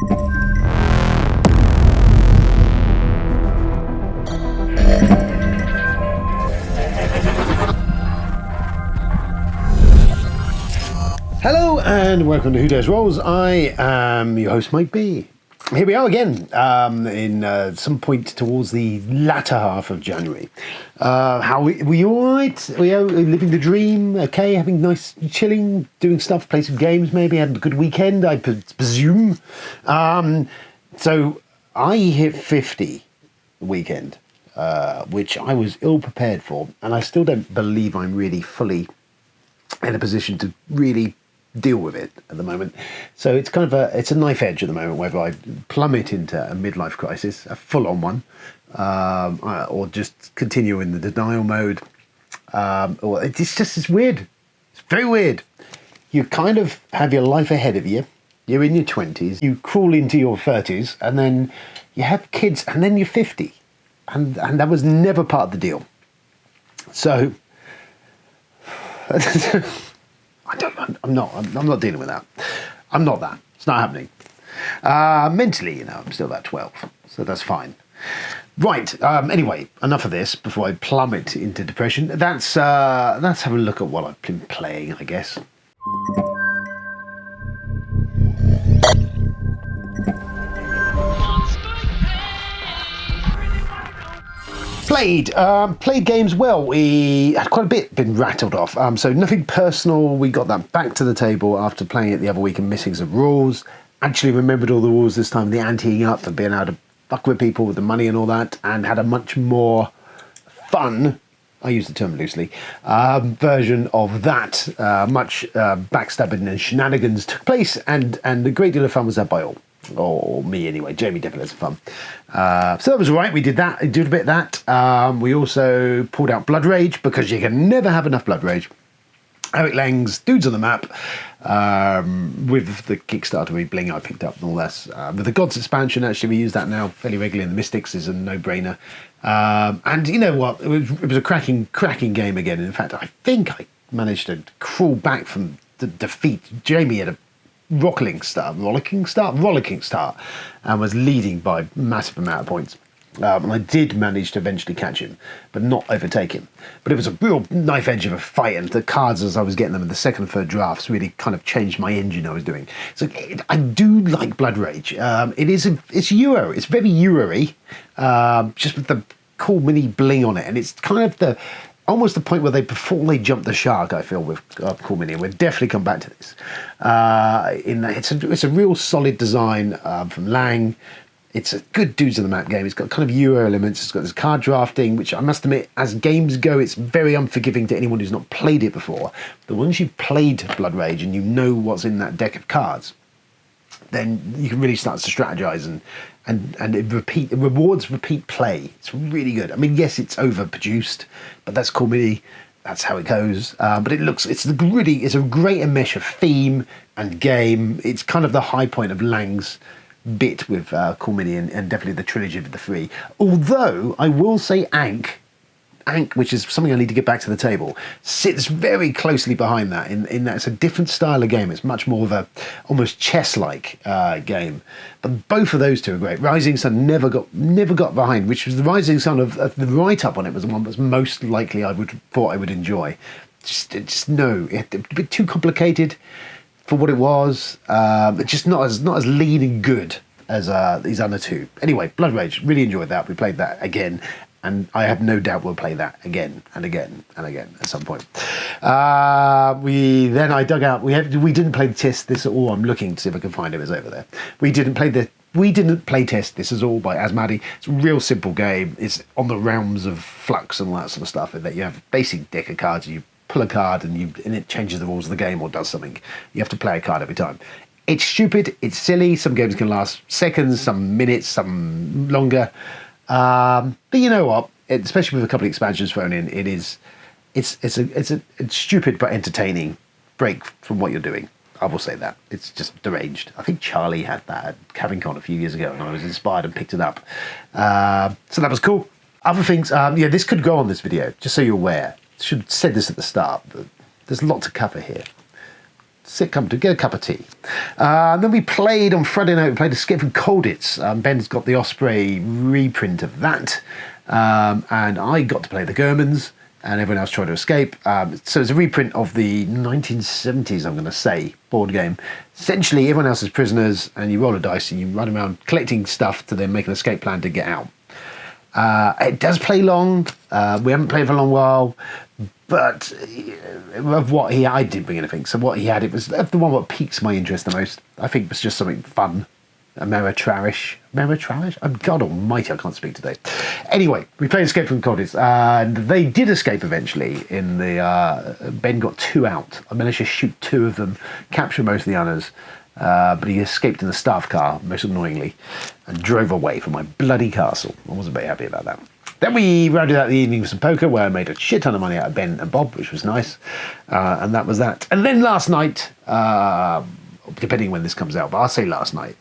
Hello and welcome to Who Dares Rolls. I am your host, Mike B. Here we are again in some point towards the latter half of January. Were you all right? Were you living the dream? Okay, having nice chilling, doing stuff, play some games maybe, had a good weekend, I presume. So I hit 50 the weekend, which I was ill prepared for, and I still don't believe I'm really fully in a position to really deal with it at the moment. So it's kind of it's a knife edge at the moment, whether I plummet into a midlife crisis, a full-on one, or just continue in the denial mode. Or it's weird. It's very weird. You kind of have your life ahead of you. You're in your 20s. You crawl into your 30s, and then you have kids, and then you're 50, and that was never part of the deal. So. I'm not dealing with that. I'm not that. It's not happening. Mentally, I'm still at 12, so that's fine. Right. Anyway, enough of this before I plummet into depression. Let's have a look at what I've been playing, I guess. Played games well. We had quite a bit been rattled off. So nothing personal. We got that back to the table after playing it the other week and missing some rules. Actually remembered all the rules this time, the anteing up and being able to fuck with people with the money and all that, and had a much more fun, I use the term loosely, version of that. Much backstabbing and shenanigans took place, and a great deal of fun was had by all. Or me anyway. Jamie definitely had some fun. So that was all right. We did that. Did a bit of that. We also pulled out Blood Rage, because you can never have enough Blood Rage. Eric Lang's Dudes on the Map, with the Kickstarter rebling I picked up and all that. With the Gods expansion, actually, we use that now fairly regularly, and the Mystics is a no-brainer. And you know what? It was a cracking game again. In fact, I think I managed to crawl back from the defeat. Jamie had a rollicking start, and was leading by a massive amount of points. And I did manage to eventually catch him, but not overtake him. But it was a real knife edge of a fight, and the cards as I was getting them in the second and third drafts really kind of changed my engine I was doing. So I do like Blood Rage. It's Euro. It's very Euro-y, just with the cool mini bling on it, and it's kind of almost the point where before they jump the shark, I feel, with Cool Mini, and we'll definitely come back to this. It's a real solid design from Lang. It's a good Dudes on the Map game. It's got kind of Euro elements. It's got this card drafting, which I must admit, as games go, it's very unforgiving to anyone who's not played it before. But once you've played Blood Rage and you know what's in that deck of cards, then you can really start to strategize and it rewards repeat play. It's really good. I mean, yes, it's overproduced, but that's Cool Mini. That's how it goes. But it's a great enmesh of theme and game. It's kind of the high point of Lang's bit with Cool Mini and definitely the trilogy of the three. Although I will say Ankh, which is something I need to get back to the table, sits very closely behind that. In that it's a different style of game. It's much more of a almost chess-like game. But both of those two are great. Rising Sun never got behind, which was the Rising Sun of the write-up on it was the one that was most likely I thought I would enjoy. Just no, it a bit too complicated for what it was. Just not as lean and good as these other two. Anyway, Blood Rage, really enjoyed that. We played that again. And I have no doubt we'll play that again and again and again at some point. I dug out. We didn't play the test. This all. I'm looking to see if I can find it. It's over there. We didn't play test. This is all by Asmadi. It's a real simple game. It's on the realms of Flux and all that sort of stuff. And that you have a basic deck of cards. You pull a card and it changes the rules of the game or does something. You have to play a card every time. It's stupid. It's silly. Some games can last seconds, some minutes, some longer. But you know what? Especially with a couple of expansions thrown in, it's a stupid but entertaining break from what you're doing. I will say that. It's just deranged. I think Charlie had that at CavingCon a few years ago, and I was inspired and picked it up. So that was cool. Other things, this could go on this video, just so you're aware. Should have said this at the start, but there's a lot to cover here. sit comfortably, get a cup of tea. Then we played on Friday night, we played Escape from Colditz. Ben's got the Osprey reprint of that. And I got to play the Germans, and everyone else tried to escape. So it's a reprint of the 1970s, I'm going to say, board game. Essentially, everyone else is prisoners, and you roll a dice and you run around collecting stuff to then make an escape plan to get out. It does play long. We haven't played for a long while, but of what he had, I didn't bring anything. So what he had, it was the one that piques my interest the most. I think it was just something fun. Ameritrarish. God almighty, I can't speak today. Anyway, we played Escape from Colditz, and they did escape eventually. In the Ben got 2 out. I managed to shoot 2 of them, capture most of the others, but he escaped in the staff car, most annoyingly, and drove away from my bloody castle. I wasn't very happy about that. Then we rounded out the evening with some poker, where I made a shit ton of money out of Ben and Bob, which was nice, and that was that. And then last night, depending when this comes out, but I'll say last night,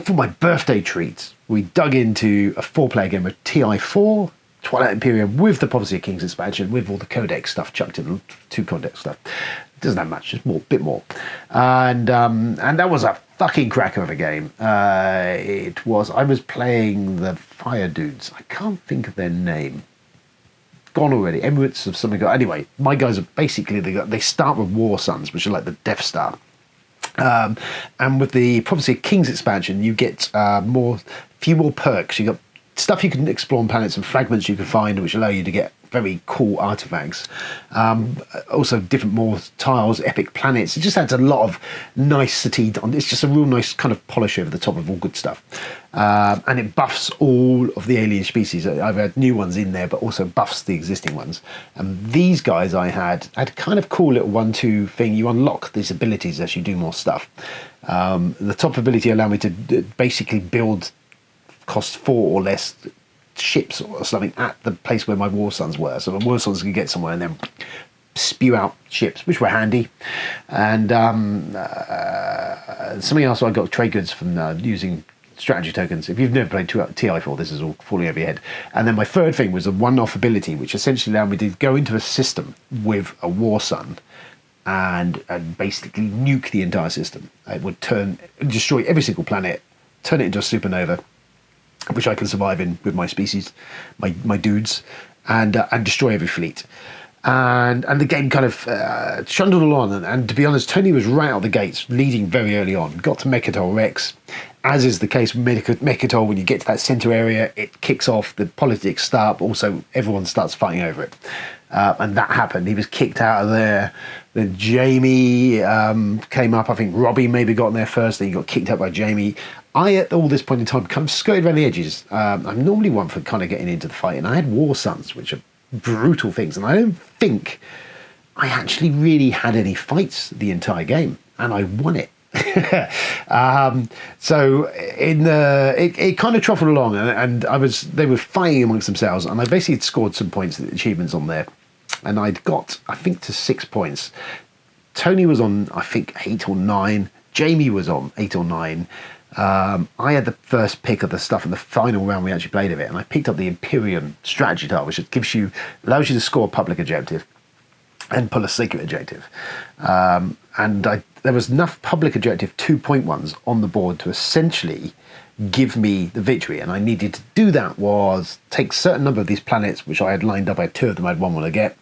for my birthday treat, we dug into a 4-player game of TI4, Twilight Imperium, with the Prophecy of Kings expansion, with all the Codex stuff chucked in, 2 Codex stuff. It doesn't have much, just a bit more. And that was a fucking cracker of a game. I was playing the Fire Dudes. I can't think of their name. Gone already. Emirates of something. Anyway, my guys are basically, they start with War Suns, which are like the Death Star. And with the Prophecy of Kings expansion, you get few more perks. You got stuff you can explore on planets and fragments you can find, which allow you to get very cool artifacts. Also, more tiles, epic planets. It just adds a lot of nicety. It's just a real nice kind of polish over the top of all good stuff. And it buffs all of the alien species. I've had new ones in there, but also buffs the existing ones. And these guys I had kind of cool little 1-2 thing. You unlock these abilities as you do more stuff. The top ability allowed me to basically build cost 4 or less ships or something at the place where my War Suns were. So the War Suns could get somewhere and then spew out ships, which were handy. And something else, I got trade goods from using strategy tokens. If you've never played TI4, this is all falling over your head. And then my third thing was a one-off ability, which essentially allowed me to go into a system with a War Sun and basically nuke the entire system. It would destroy every single planet, turn it into a supernova, which I can survive in with my species, my dudes, and destroy every fleet. And the game kind of trundled along, and to be honest, Tony was right out the gates, leading very early on. Got to Mechatol Rex. As is the case with Mechatol, when you get to that centre area, it kicks off, the politics start, also everyone starts fighting over it. And that happened. He was kicked out of there. Then Jamie came up. I think Robbie maybe got in there first. Then he got kicked out by Jamie. I, at all this point in time, kind of skirted around the edges. I'm normally one for kind of getting into the fight, and I had War Suns, which are brutal things, and I don't think I actually really had any fights the entire game, and I won it. So it kind of truffled along, and they were fighting amongst themselves, and I basically scored some points, achievements on there, and I'd got, I think, to 6 points. Tony was on, I think, 8 or 9. Jamie was on 8 or 9. I had the first pick of the stuff in the final round we actually played of it, and I picked up the Imperium strategy tile, which allows you to score a public objective and pull a secret objective. And there was enough public objective 2-point ones on the board to essentially give me the victory, and I needed to do that was take a certain number of these planets, which I had lined up. I had 2 of them, I had 1 to get.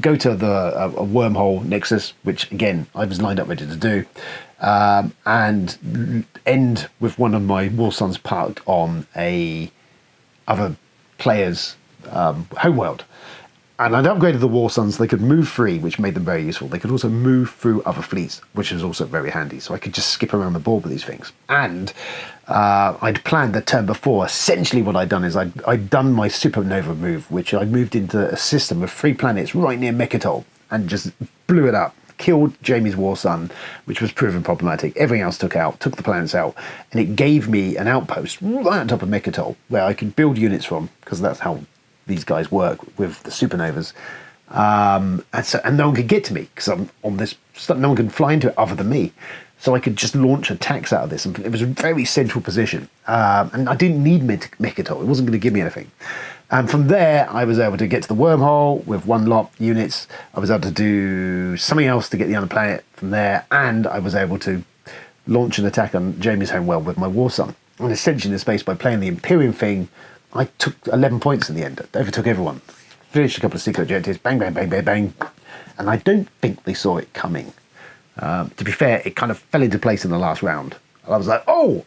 Go to a wormhole nexus, which again I was lined up ready to do, and end with one of my War Suns parked on a other player's homeworld. And I'd upgraded the War Suns. They could move free, which made them very useful. They could also move through other fleets, which was also very handy. So I could just skip around the board with these things. And I'd planned the turn before. Essentially what I'd done is I'd done my supernova move, which I moved into a system of 3 planets right near Mechatol and just blew it up. Killed Jamie's War Sun, which was proven problematic. Everything else took the planets out. And it gave me an outpost right on top of Mechatol where I could build units from, because that's how these guys work with the supernovas, and no one could get to me because I'm on this stuff. No one can fly into it other than me, so I could just launch attacks out of this. And it was a very central position, and I didn't need Mechatol. It wasn't going to give me anything. And from there, I was able to get to the wormhole with 1 lot units. I was able to do something else to get the other planet from there. And I was able to launch an attack on Jamie's home world with my Warsun. And essentially in the space, by playing the Imperium thing, I took 11 points in the end. I overtook everyone. Finished a couple of secret objectives. Bang, bang, bang, bang, bang. And I don't think they saw it coming. To be fair, it kind of fell into place in the last round. And I was like, oh.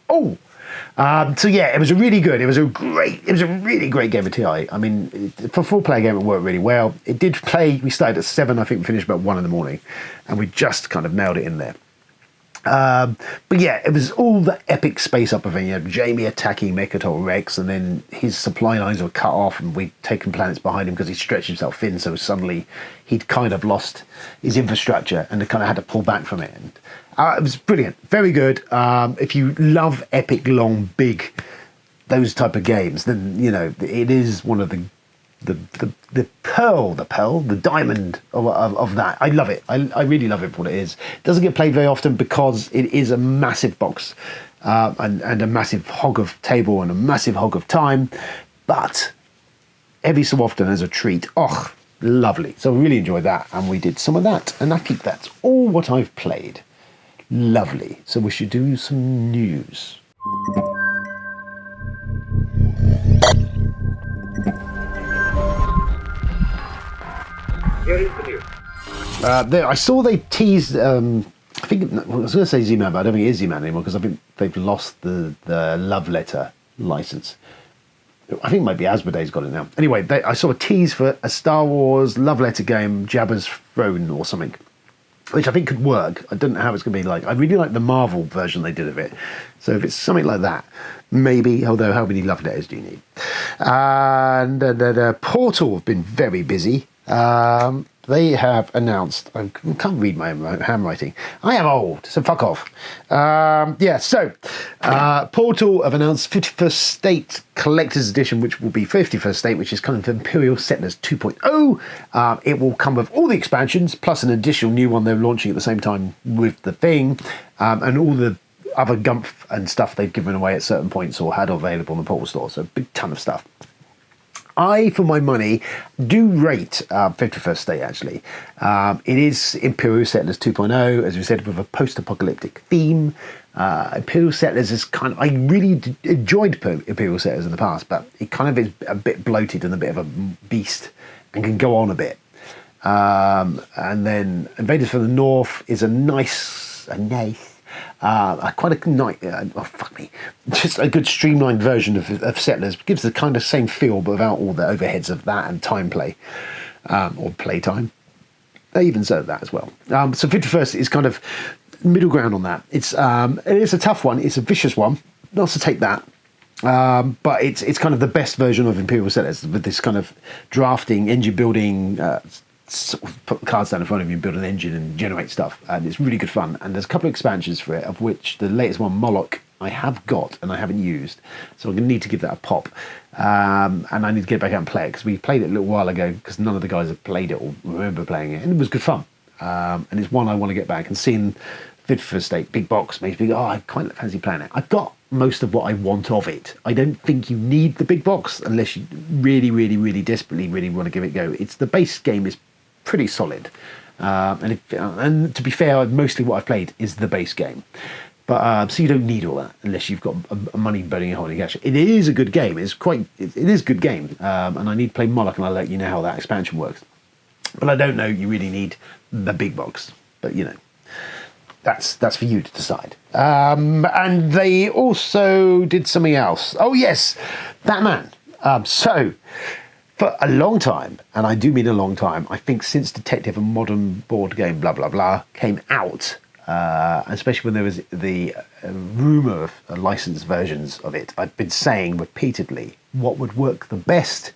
So yeah, it was a really great game of TI. I mean, for a 4-player game, it worked really well. It did play, we started at 7, I think we finished about 1 in the morning, and we just kind of nailed it in there. But yeah, it was all the epic space opera thing. You had Jamie attacking Mechatol Rex, and then his supply lines were cut off, and we'd taken planets behind him because he stretched himself thin, so suddenly he'd kind of lost his infrastructure and they kind of had to pull back from it. And, it was brilliant, very good. If you love epic, long, big, those type of games, then, you know, it is one of the diamond of that. I love it. I really love it for what it is. It doesn't get played very often because it is a massive box and a massive hog of table and a massive hog of time. But every so often as a treat, lovely. So I really enjoyed that, and we did some of that. And I think that's all what I've played. Lovely. So we should do some news. Here is the news. I saw they teased. I think I was going to say Z-Man, but I don't think it is Z-Man anymore because I think they've lost the Love Letter license. I think maybe Asmodee's got it now. Anyway, I saw a tease for a Star Wars Love Letter game, Jabba's Throne or something, which I think could work. I don't know how it's going to be like. I really like the Marvel version they did of it. So if it's something like that, maybe, although how many love letters do you need? And Portal have been very busy. They have announced, I can't read my own handwriting. I am old, so fuck off. Portal have announced 51st State Collector's Edition, which will be 51st State, which is kind of Imperial Settlers 2.0. It will come with all the expansions, plus an additional new one they're launching at the same time with the thing, and all the other gumph and stuff they've given away at certain points or had available in the Portal store. So a big ton of stuff. I, for my money, do rate 51st State, actually. It is Imperial Settlers 2.0, as we said, with a post-apocalyptic theme. Imperial Settlers is kind of... I really enjoyed Imperial Settlers in the past, but it kind of is a bit bloated and a bit of a beast and can go on a bit. And then Invaders from the North is just a good streamlined version of Settlers. Gives the kind of same feel, but without all the overheads of that and time play, or playtime. They even said that as well. So 51st is kind of middle ground on that. It is a tough one. It's a vicious one. Not to take that. But it's kind of the best version of Imperial Settlers with this kind of drafting, engine building, sort of put cards down in front of you and build an engine and generate stuff, and it's really good fun. And there's a couple of expansions for it, of which the latest one, Moloch, I have got and I haven't used, so I'm going to need to give that a pop, and I need to get back out and play it because we played it a little while ago because none of the guys have played it or remember playing it, and it was good fun. And it's one I want to get back, and seeing 51st State big box makes me go, I quite fancy playing it. I've got most of what I want of it. I don't think you need the big box unless you really desperately want to give it a go. It's the base game is pretty solid, and to be fair, mostly what I've played is the base game, but so you don't need all that unless you've got a money burning hole in cash. It is a good game. It is a good game, and I need to play Moloch, and I'll let you know how that expansion works. But I don't know you really need the big box, but you know, that's for you to decide. And they also did something else. Oh yes, Batman. So for a long time, and I do mean a long time, I think since Detective, a modern board game, blah, blah, blah, came out, especially when there was the rumour of licensed versions of it, I've been saying repeatedly what would work the best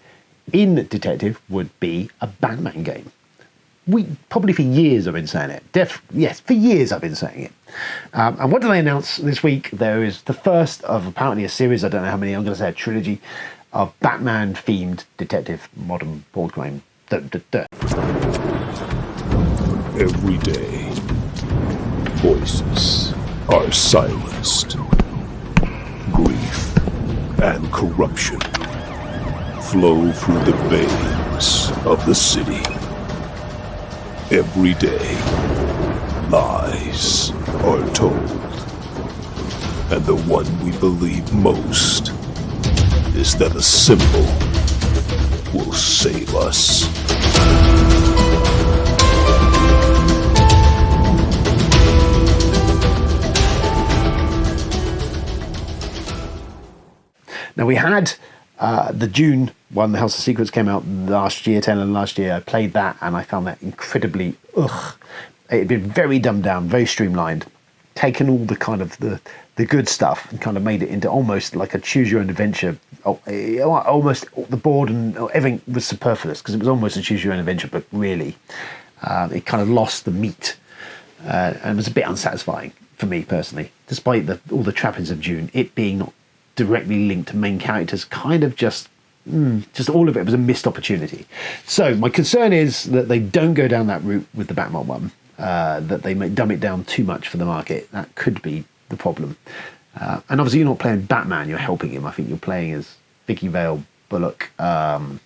in Detective would be a Batman game. Probably for years I've been saying it. Yes, for years I've been saying it. And what did they announce this week? There is the first of apparently a series, I don't know how many, I'm going to say a trilogy, of Batman-themed detective modern board game. Every day, voices are silenced. Grief and corruption flow through the veins of the city. Every day, lies are told. And the one we believe most is that a symbol will save us. Now we had the June one, the House of Secrets, came out last year, tail end last year. I played that and I found that incredibly, it had been very dumbed down, very streamlined, taken all the kind of the good stuff and kind of made it into almost like a choose your own adventure. Almost the board and everything was superfluous because it was almost a choose your own adventure, but really it kind of lost the meat and was a bit unsatisfying for me personally, despite all the trappings of June, it being not directly linked to main characters, kind of just all of it was a missed opportunity. So my concern is that they don't go down that route with the Batman one, that they may dumb it down too much for the market. That could be the problem. And obviously you're not playing Batman, you're helping him. I think you're playing as Vicky Vale Bullock, another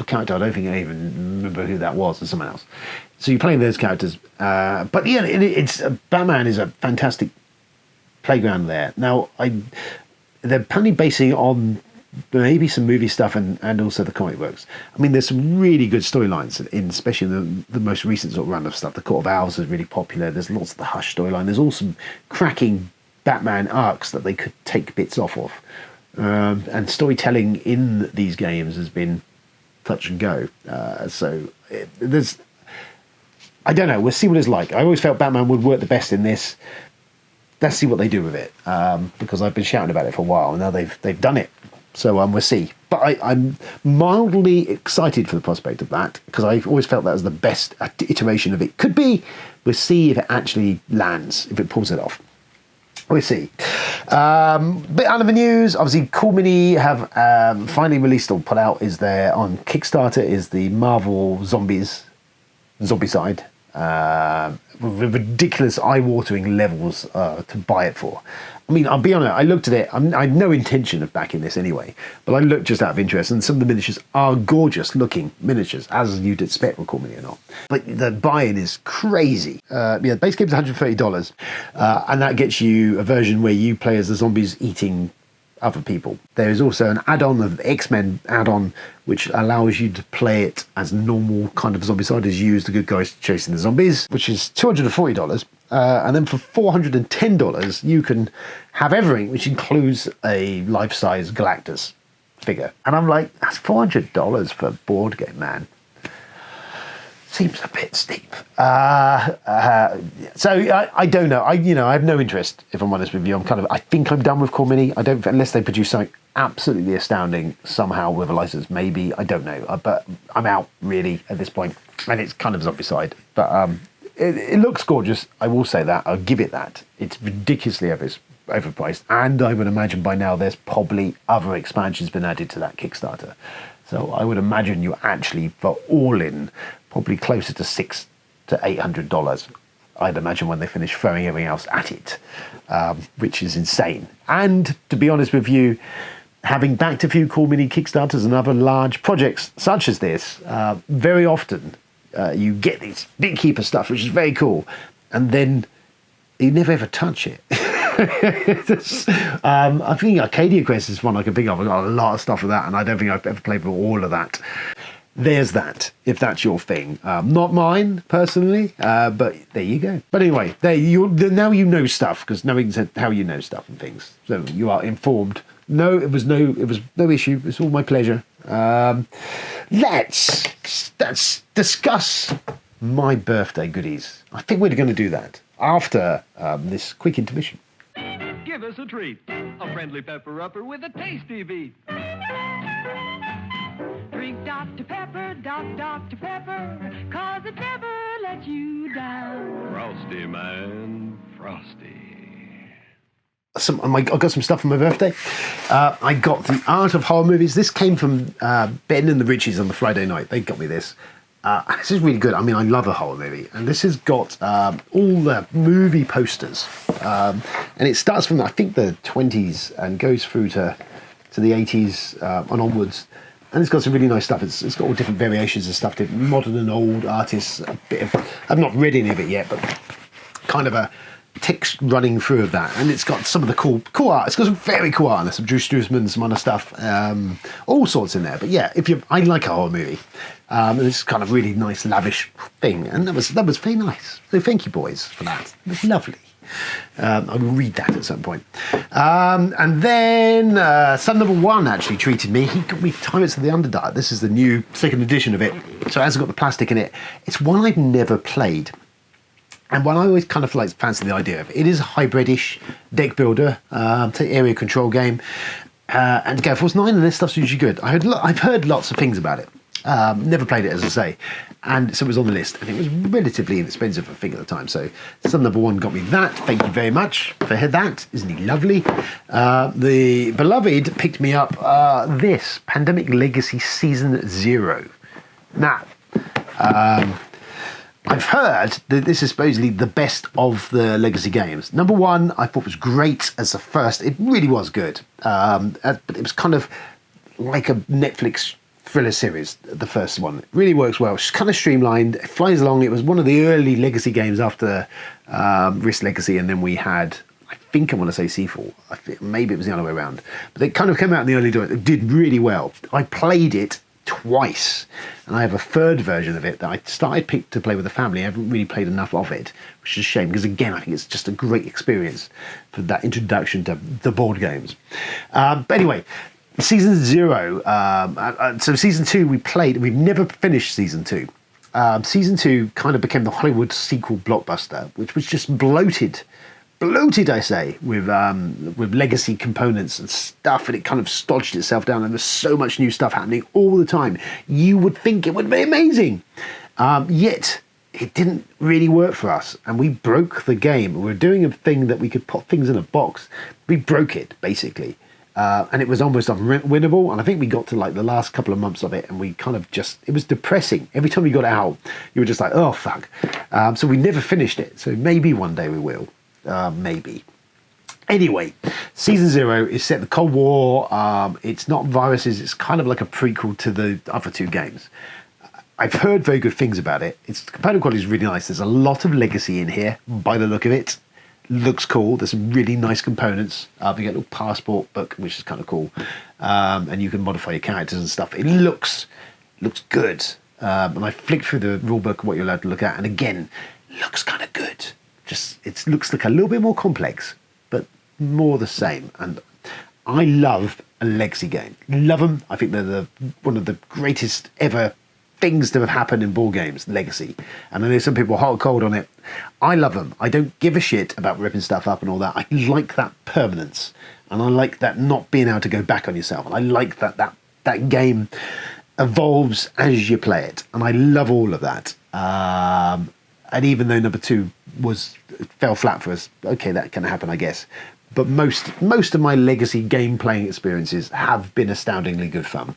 character. I don't think I even remember who that was, or someone else. So you're playing those characters. But yeah, it's Batman is a fantastic playground there. Now, they're apparently basing it on maybe some movie stuff and also the comic books. I mean, there's some really good storylines, especially in the most recent sort of run of stuff. The Court of Owls is really popular. There's lots of the Hush storyline. There's also some cracking Batman arcs that they could take bits off of. And storytelling in these games has been touch and go. I don't know. We'll see what it's like. I always felt Batman would work the best in this. Let's see what they do with it, because I've been shouting about it for a while, and now they've done it. So we'll see. But I'm mildly excited for the prospect of that, because I've always felt that was the best iteration of it could be. We'll see if it actually lands, if it pulls it off. We'll see. Bit out of the news, obviously Cool Mini have finally released or put out on Kickstarter is the Marvel Zombiecide. With ridiculous eye-watering levels to buy it for. I mean, I'll be honest, I looked at it, I had no intention of backing this anyway, but I looked just out of interest, and some of the miniatures are gorgeous looking miniatures, as you'd expect with Cool Mini or not. But the buy-in is crazy. The base game's $130, and that gets you a version where you play as the zombies eating other people. There is also an add-on of X-Men add-on, which allows you to play it as normal kind of Zombiecide as you as the good guys chasing the zombies, which is $240. And then for $410, you can have everything, which includes a life-size Galactus figure. And I'm like, that's $400 for a board game, man. Seems a bit steep. So I don't know. I have no interest, if I'm honest with you. I think I'm done with Core Mini. I don't, unless they produce something absolutely astounding somehow with a license, maybe. I don't know. But I'm out really at this point. And it's kind of Zombiecide. But it looks gorgeous. I will say that. I'll give it that. It's ridiculously overpriced. And I would imagine by now there's probably other expansions been added to that Kickstarter. So I would imagine you actually, for all in, probably closer to $600 to $800. I'd imagine when they finish throwing everything else at it, which is insane. And to be honest with you, having backed a few Cool Mini Kickstarters and other large projects such as this, very often you get these big keeper stuff, which is very cool, and then you never ever touch it. I think Arcadia Quest is one I can think of. I've got a lot of stuff with that, and I don't think I've ever played with all of that. There's that, if that's your thing. Not mine, personally, but there you go. But anyway, now you know stuff, because knowing how you know stuff and things. So you are informed. No, it was no issue. It's all my pleasure. Let's discuss my birthday goodies. I think we're going to do that after this quick intermission. Give us a treat. A friendly pepper-upper with a tasty beat. Drink Dr. Pepper, Dr. Pepper, 'cause it never lets you down. Frosty, man. Frosty. I got some stuff for my birthday. I got The Art of Horror Movies. This came from Ben and the Richies on the Friday night. They got me this. This is really good. I mean, I love a horror movie. And this has got all the movie posters. And it starts from, I think, the 20s and goes through to to the 80s and onwards. And it's got some really nice stuff. It's got all different variations of stuff, different modern and old artists. A bit of, I've not read any of it yet, but kind of a text running through of that. And it's got some of the cool art. It's got some very cool art. And there's some Drew Struzman, some other stuff, all sorts in there. But yeah, I like a horror movie. And it's kind of really nice, lavish thing. And that was very nice. So thank you, boys, for that. It was lovely. I will read that at some point. And then Son Number One actually treated me. He got me Tyrants of the Underdark. This is the new second edition of it. So it hasn't got the plastic in it. It's one I've never played. And one I always kind of like fancy the idea of. It is a hybridish deck builder, area control game. And Gale Force 9 and this stuff's usually good. I've heard lots of things about it. Never played it, as I say, and so it was on the list, and it was relatively inexpensive, I think, at the time. So Son Number One got me that. Thank you very much for that. Isn't he lovely? The beloved picked me up this Pandemic Legacy Season 0. Now, I've heard that this is supposedly the best of the Legacy games. Number One, I thought was great as the first. It really was good, but it was kind of like a Netflix thriller series, the first one. It really works well. It's kind of streamlined. It flies along. It was one of the early Legacy games after Risk Legacy, and then we had, I think I want to say Seafall. Maybe it was the other way around. But it kind of came out in the early days. It did really well. I played it twice, and I have a third version of it that I started to play with the family. I haven't really played enough of it, which is a shame, because again, I think it's just a great experience for that introduction to the board games. But anyway, Season 0, so Season 2 we've never finished Season 2. Season 2 kind of became the Hollywood sequel blockbuster, which was just bloated, I say, with legacy components and stuff, and it kind of stodged itself down, and there's so much new stuff happening all the time. You would think it would be amazing, yet it didn't really work for us, and we broke the game. We were doing a thing that we could put things in a box. We broke it, basically. And it was almost unwinnable, and I think we got to like the last couple of months of it, and we kind of it was depressing. Every time we got out, you were just like, oh fuck. So we never finished it, so maybe one day we will. Maybe. Anyway, Season 0 is set in the Cold War. It's not viruses, it's kind of like a prequel to the other two games. I've heard very good things about it. The component quality is really nice. There's a lot of legacy in here, by the look of it. Looks cool. There's some really nice components. You get a little passport book, which is kind of cool, and you can modify your characters and stuff. It looks good. And I flicked through the rule book, what you're allowed to look at, and again, looks kind of good. It looks like a little bit more complex, but more the same. And I love a legacy game. Love them. I think they're one of the greatest ever things that have happened in board games, legacy. And I know some people are hot and cold on it. I love them. I don't give a shit about ripping stuff up and all that. I like that permanence, and I like that not being able to go back on yourself. And I like that game evolves as you play it, and I love all of that. And even though number 2 fell flat for us, okay, that can happen, I guess. But most of my legacy game playing experiences have been astoundingly good fun.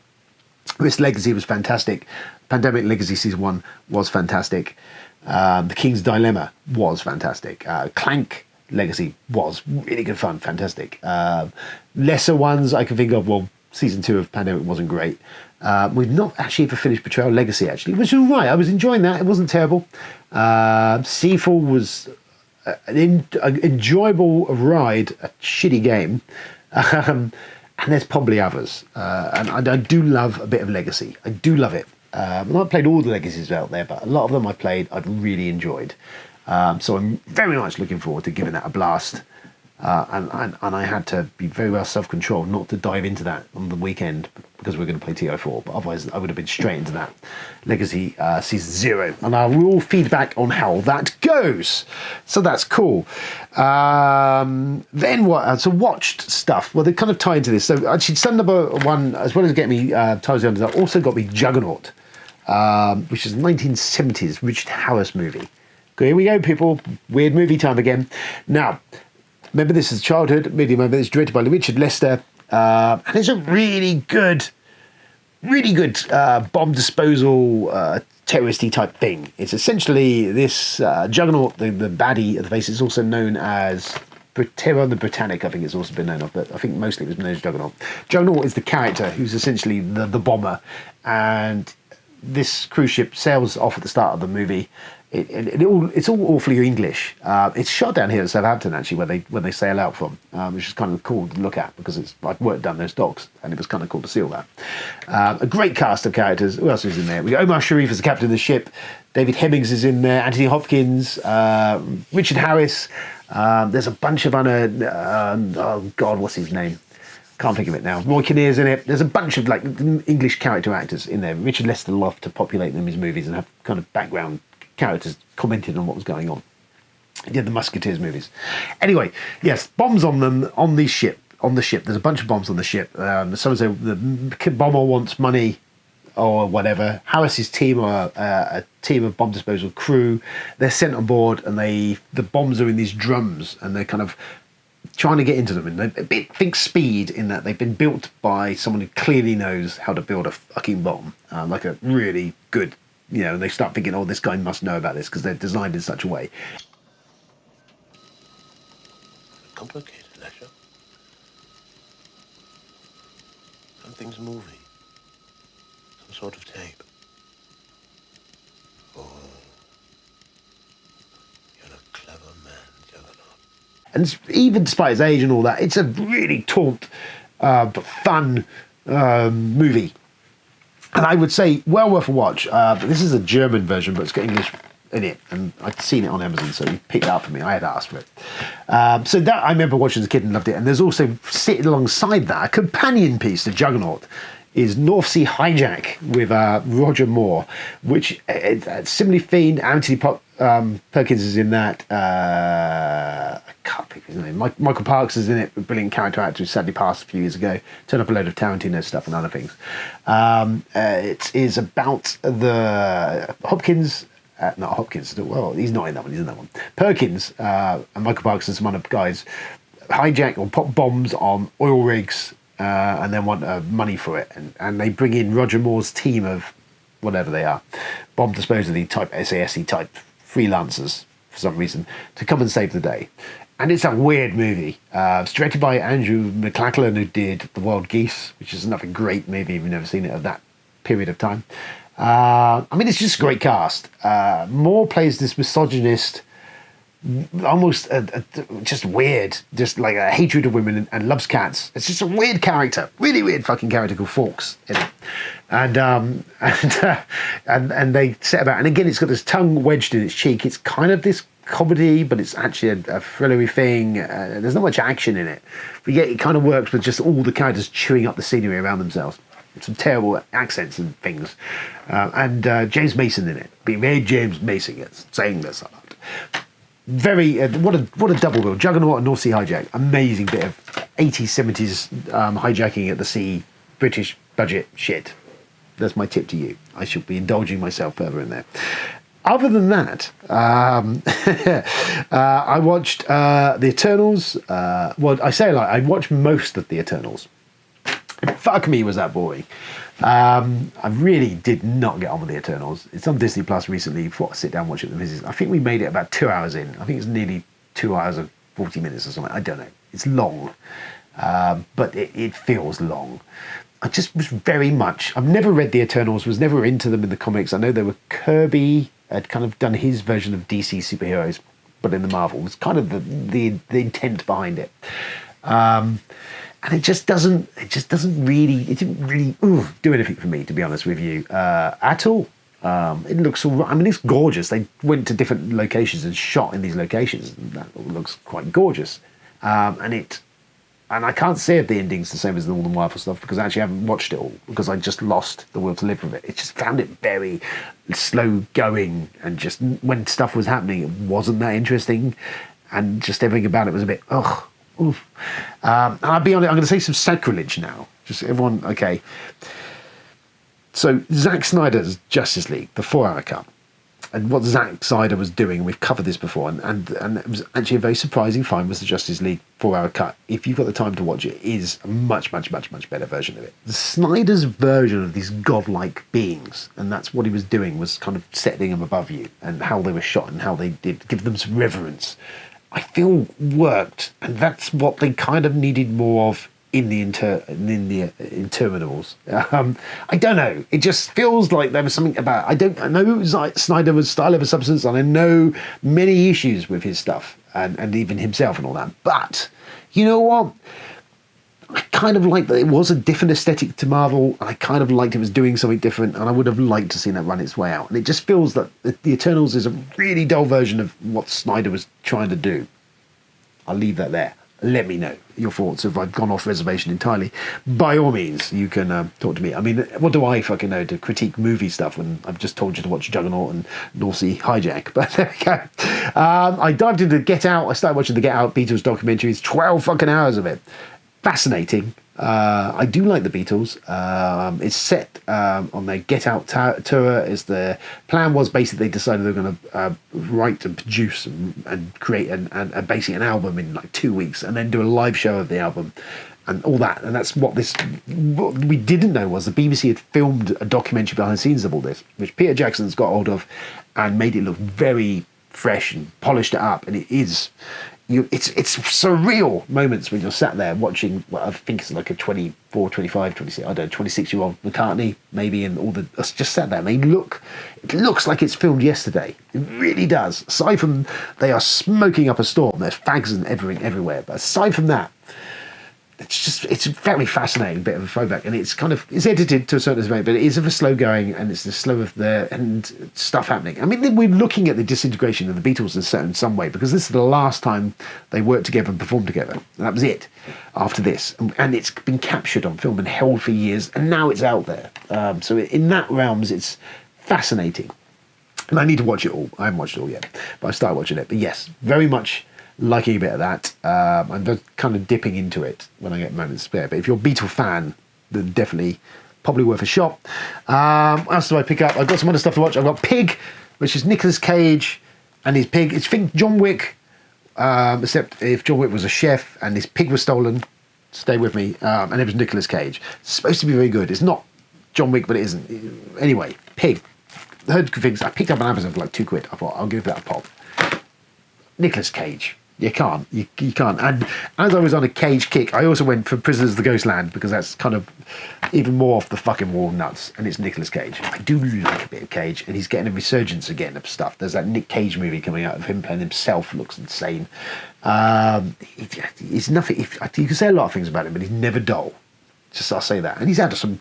Risk Legacy was fantastic. Pandemic Legacy Season 1 was fantastic. The King's Dilemma was fantastic. Clank Legacy was really good fun, fantastic. Lesser ones I can think of, well, Season 2 of Pandemic wasn't great. We've not actually ever finished Betrayal Legacy, actually, which was right. I was enjoying that. It wasn't terrible. Seafall was an enjoyable ride, a shitty game. And there's probably others. And I do love a bit of Legacy. I do love it. I've not played all the Legacies out there, but a lot of them I've really enjoyed. So I'm very much looking forward to giving that a blast. And I had to be very well self-controlled not to dive into that on the weekend because we're going to play TO4, but otherwise I would have been straight into that Legacy Season 0, and I will feedback on how that goes. So that's cool. Then what? So watched stuff. Well, they kind of tie into this. So actually, Son Number One, as well as getting me Tales of the Underdark, also got me Juggernaught, which is a 1970s Richard Harris movie. Okay, here we go, people. Weird movie time again. Now, remember this is childhood. Maybe remember this, directed by Richard Lester. And it's a really good bomb disposal terroristy type thing. It's essentially this Juggernaught, the baddie of the face, is also known as Terror on the Britannic, I think it's also been known of, but I think mostly it was known as Juggernaught. Juggernaught is the character who's essentially the bomber, and this cruise ship sails off at the start of the movie. It's all awfully English. It's shot down here at Southampton, actually, where they sail out from, which is kind of cool to look at because it's like worked down those docks, and it was kind of cool to see all that. A great cast of characters. Who else is in there? We got Omar Sharif as the captain of the ship. David Hemmings is in there. Anthony Hopkins, Richard Harris. There's a bunch of other. Oh God, what's his name? Can't think of it now. Roy Kinnear's in it. There's a bunch of like English character actors in there. Richard Lester loved to populate them in his movies and have kind of background characters commented on what was going on. He did the Musketeers movies. Anyway, yes, bombs on them on the ship. On the ship, there's a bunch of bombs on the ship. Some say the bomber wants money or whatever. Harris's team are a team of bomb disposal crew. They're sent on board, and the bombs are in these drums, and they're kind of trying to get into them. And they think speed in that they've been built by someone who clearly knows how to build a fucking bomb, like a really good. And they start thinking, oh, this guy must know about this because they're designed in such a way. Complicated, Lesher. Something's moving. Some sort of tape. Oh, you're a clever man, Juggernaught. And even despite his age and all that, it's a really taut but fun movie. And I would say, well worth a watch. This is a German version, but it's got English in it. And I'd seen it on Amazon, so he picked it up for me. I had asked for it. So that I remember watching as a kid and loved it. And there's also, sitting alongside that, a companion piece to Juggernaught is Northsea Hijack with Roger Moore, which similarly themed. Anthony Perkins is in that. I can't think of his name. Michael Parks is in it, a brilliant character actor who sadly passed a few years ago. Turned up a load of Tarantino stuff and other things. It is about the Hopkins. Not Hopkins. Well, he's not in that one. He's in that one. Perkins and Michael Parks and some other guys hijack or pop bombs on oil rigs. And then want money for it. And they bring in Roger Moore's team of whatever they are, bomb disposal type, SASE type freelancers for some reason, to come and save the day. And it's a weird movie. It's directed by Andrew McLachlan, who did The Wild Geese, which is another great movie if you've never seen it of that period of time. I mean, it's just a great cast. Moore plays this misogynist, almost just weird, just like a hatred of women and loves cats. It's just a weird character, really weird fucking character called Fawkes in it. And they set about, and again, it's got this tongue wedged in its cheek. It's kind of this comedy, but it's actually a thrillery thing. There's not much action in it. But yet it kind of works with just all the characters chewing up the scenery around themselves. Some terrible accents and things. And James Mason in it. Being made James Mason saying this a lot. Very what a double bill. Juggernaught and Northsea Hijack. Amazing bit of 80s, 70s hijacking at the sea, British budget shit. That's my tip to you. I should be indulging myself further in there. Other than that, I watched The Eternals. Well, I say I watched most of The Eternals. Fuck me, was that boring. I really did not get on with The Eternals. It's on Disney Plus recently. Before I sit down and watch it with the missus. I think we made it about 2 hours in. I think it's nearly 2 hours and 40 minutes or something. I don't know. It's long, but it feels long. I just was very much. I've never read The Eternals. Was never into them in the comics. I know there were Kirby had kind of done his version of DC superheroes, but in the Marvel it was kind of the intent behind it. And it didn't really do anything for me, to be honest with you, at all. It looks all right. I mean, it's gorgeous. They went to different locations and shot in these locations, and that looks quite gorgeous. And I can't say if the ending's the same as all the Marvel stuff, because I actually haven't watched it all, because I just lost the will to live with it. It just found it very slow going, and just when stuff was happening, it wasn't that interesting, and just everything about it was a bit, ugh. Oof. And I'll be honest, I'm going to say some sacrilege now. Just everyone, okay. So Zack Snyder's Justice League, the 4-hour cut, and what Zack Snyder was doing, we've covered this before, and it was actually a very surprising find, was the Justice League 4-hour cut. If you've got the time to watch it, is a much better version of it. The Snyder's version of these godlike beings, and that's what he was doing, was kind of setting them above you, and how they were shot and how they did give them some reverence. I feel worked, and that's what they kind of needed more of in the Interminals. I don't know. It just feels like there was something about. I know Snyder was style over substance, and I know many issues with his stuff and even himself and all that. But you know what? I kind of liked that it was a different aesthetic to Marvel. I kind of liked it was doing something different, and I would have liked to see that run its way out. And it just feels that the Eternals is a really dull version of what Snyder was trying to do. I'll leave that there. Let me know your thoughts if I've gone off reservation entirely. By all means, you can talk to me. I mean, what do I fucking know to critique movie stuff when I've just told you to watch Juggernaught and Northsea Hijack? But there we go. I dived into Get Out. I started watching the Get Out Beatles documentaries. 12 fucking hours of it. Fascinating. I do like the Beatles. It's set on their Get Out tour. Is the plan was basically they decided they were going to write and produce and create basically an album in like 2 weeks, and then do a live show of the album and all that. And that's what we didn't know was the BBC had filmed a documentary behind the scenes of all this, which Peter Jackson's got hold of and made it look very fresh and polished it up, and it is. It's surreal moments when you're sat there watching what I think is like a 24, 25, 26, I don't know, 26-year-old McCartney maybe, and all the us just sat there. And it looks like it's filmed yesterday. It really does. Aside from they are smoking up a storm, there's fags and everything everywhere. But aside from that, it's a very fascinating bit of a throwback, and it's edited to a certain extent, but it is of a slow going, and it's the slow of and stuff happening. I mean, we're looking at the disintegration of the Beatles in some way, because this is the last time they worked together and performed together. And that was it after this, and it's been captured on film and held for years, and now it's out there. So in that realms, it's fascinating, and I need to watch it all. I haven't watched it all yet, but I started watching it. But yes, very much liking a bit of that. I'm just kind of dipping into it when I get moments spare. But if you're a Beatle fan, then definitely probably worth a shot. What else do I pick up? I've got some other stuff to watch. I've got Pig, which is Nicolas Cage and his pig. It's John Wick, except if John Wick was a chef and his pig was stolen. Stay with me. And it was Nicolas Cage. It's supposed to be very good. It's not John Wick, but it isn't. Anyway, Pig. I heard good things. I picked up on Amazon for like £2. I thought I'll give that a pop. Nicolas Cage. You can't. You can't. And as I was on a Cage kick, I also went for Prisoners of the Ghostland, because that's kind of even more off the fucking wall nuts, and it's Nicolas Cage. I do like a bit of Cage, and he's getting a resurgence again of stuff. There's that Nick Cage movie coming out of him playing himself, looks insane. He's nothing. You can say a lot of things about him, but he's never dull. I'll say that. And he's had some.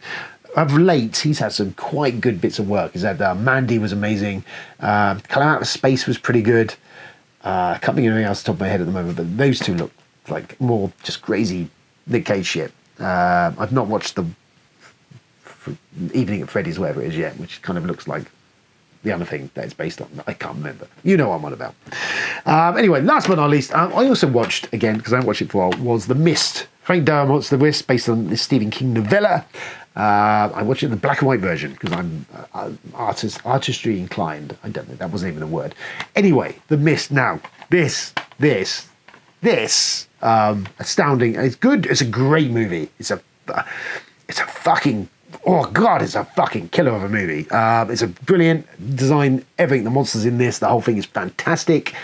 Of late, he's had some quite good bits of work. He's had Mandy was amazing. Come Out of Space was pretty good. I can't think of anything else off the top of my head at the moment, but those two look like more just crazy Nick Cage shit. I've not watched the Evening at Freddy's, whatever it is yet, which kind of looks like the other thing that it's based on. I can't remember. You know what I'm on about. Anyway, last but not least, I also watched, again, because I haven't watched it for a while, was The Mist. Frank Daramont's The Mist, based on the Stephen King novella. I watched it in the black and white version because I'm artistry inclined. I don't know, that wasn't even a word. Anyway, The Mist. Now, this astounding. It's good. It's a great movie. It's a fucking, oh god, it's a fucking killer of a movie. It's a brilliant design. Everything, the monsters in this, the whole thing is fantastic.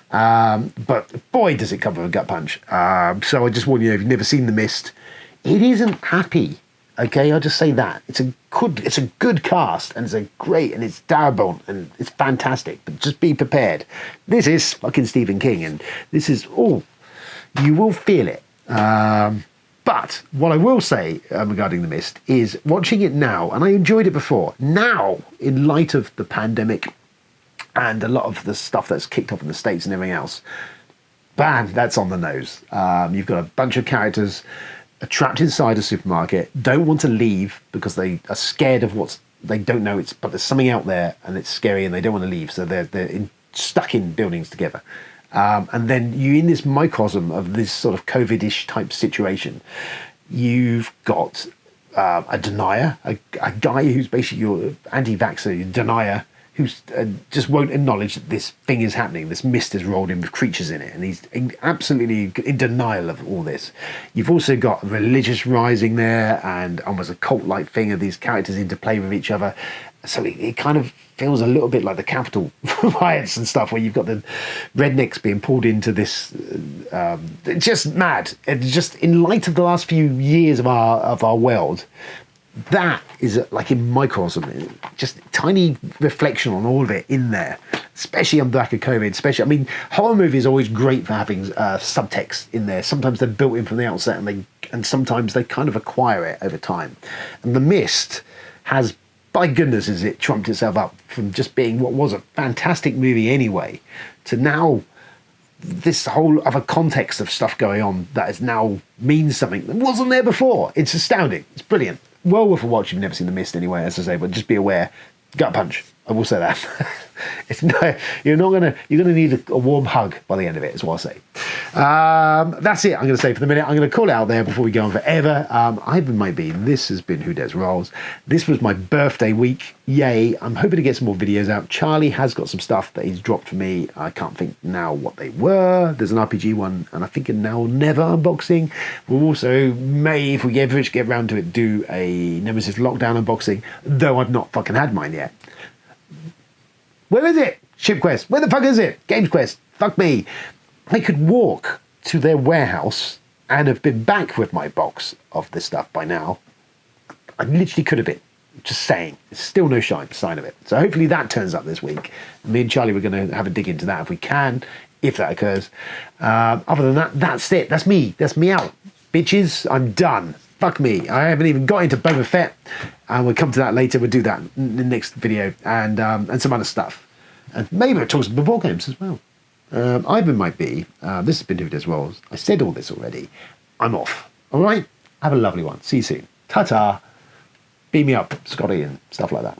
But boy, does it come with a gut punch. So I just warn you, if you've never seen The Mist, it isn't happy. Okay, I'll just say that. It's a good cast, and it's Darabont, and it's fantastic, but just be prepared. This is fucking Stephen King, and this is, you will feel it. But what I will say regarding The Mist is watching it now, and I enjoyed it before, now, in light of the pandemic and a lot of the stuff that's kicked off in the States and everything else, bam, that's on the nose. You've got a bunch of characters trapped inside a supermarket, don't want to leave because they are scared of they don't know, but there's something out there and it's scary and they don't want to leave, so they're stuck in buildings together. And then you're in this microcosm of this sort of COVID-ish type situation. You've got a denier, a guy who's basically your anti-vaxxer, your denier, who just won't acknowledge that this thing is happening. This mist has rolled in with creatures in it, and he's absolutely in denial of all this. You've also got religious rising there, and almost a cult-like thing of these characters interplay with each other. So it kind of feels a little bit like the Capitol riots and stuff, where you've got the rednecks being pulled into this, just mad. It's just in light of the last few years of our world. That is like in microcosm, just tiny reflection on all of it in there, especially on the back of COVID. Especially, I mean, horror movie is always great for having subtext in there. Sometimes they're built in from the outset, and sometimes they kind of acquire it over time. And The Mist has, by goodness, has it trumped itself up from just being what was a fantastic movie anyway, to now this whole other context of stuff going on that is now means something that wasn't there before. It's astounding. It's brilliant. Well worth a watch if you've never seen The Mist anyway, as I say, but just be aware. Gut punch. I will say that. You're gonna need a warm hug by the end of it, is what I say. That's it, I'm going to say for the minute. I'm going to call it out there before we go on forever. This has been Who Dares Rolls. This was my birthday week. Yay. I'm hoping to get some more videos out. Charlie has got some stuff that he's dropped for me. I can't think now what they were. There's an RPG one, and I think a Now or Never unboxing. We'll also may, if we ever get around to it, do a Nemesis Lockdown unboxing, though I've not fucking had mine yet. Where is it? Ship Quest. Where the fuck is it? Games Quest. Fuck me. I could walk to their warehouse and have been back with my box of this stuff by now. I literally could have been. Just saying. There's still no sign of it. So hopefully that turns up this week. Me and Charlie, we're going to have a dig into that if we can, if that occurs. Other than that, that's it. That's me. That's me out. Bitches, I'm done. Fuck me. I haven't even got into Boba Fett. And we'll come to that later. We'll do that in the next video. And some other stuff. And maybe we'll talk some ball games as well. Ivan might be. This has been Who Dares Rolls. I said all this already. I'm off. All right? Have a lovely one. See you soon. Ta-ta. Beam me up, Scotty, and stuff like that.